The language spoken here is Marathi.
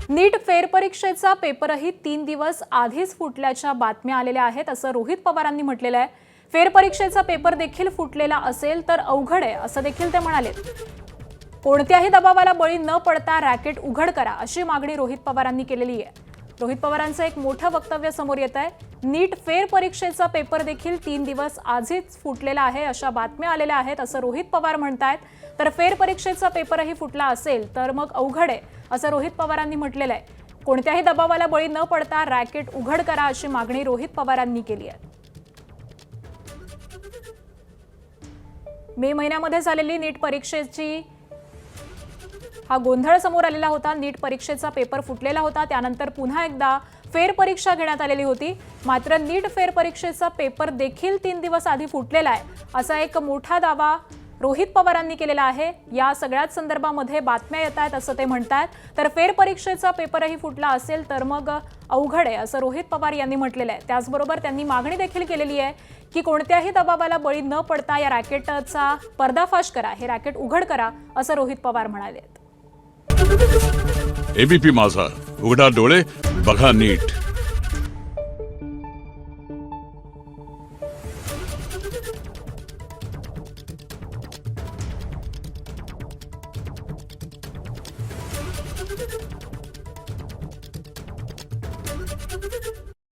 नीट फेरपरीक्षेचा पेपरही 3 दिवस आधीच फुटल्याच्या बातम्या आलेल्या आहेत असं रोहित पवारांनी म्हटलेलं आहे। फेरपरीक्षेचा पेपर देखील फुटलेला असेल तर अवघड आहे असं देखील ते म्हणाले। कोणत्याही दबावाला बळी न पडता रॅकेट उघड करा अशी मागणी रोहित पवारांनी केलेली आहे। रोहित पवारांचं एक मोठं वक्तव्य समोर येत आहे। नीट फेरपरीक्षेचा पेपर देखील 3 दिवस आधीच फुटलेला आहे अशा बातम्या आलेल्या आहेत असं रोहित पवार म्हणतात। तर फेरपरीक्षेचा पेपरही फुटला असेल तर मग अवघड आहे असं रोहित पवारांनी म्हटलेलं आहे। कोणत्याही दबावाला बळी न पडता रॅकेट उघड करा अशी मागणी रोहित पवारांनी केली आहे। मे महिन्यामध्ये झालेली नीट परीक्षेची हा गोंधळ समोर आलेला होता। नीट परीक्षेचा पेपर फुटलेला होता, त्यानंतर पुन्हा एकदा फेरपरीक्षा घेण्यात आलेली होती। मात्र नीट फेरपरीक्षेचा पेपर देखील 3 दिवस आधी फुटलेला आहे असा एक मोठा दावा रोहित पवारांनी केलेला आहे। या सगळ्याच संदर्भामध्ये बातम्या येत आहेत असं ते म्हणतात। तर फेरपरीक्षेचा पेपरही फुटला असेल तर मग अवघड आहे असं रोहित पवार यांनी म्हटलेलं आहे। त्याचबरोबर त्यांनी मागणी देखील केलेली आहे की कोणत्याही दबावाला बळी न पडता या रॅकेटचा पर्दाफाश करा, हे रॅकेट उघड करा असं रोहित पवार म्हणाले। एबीपी माझा, उघडा डोळे बघा नीट।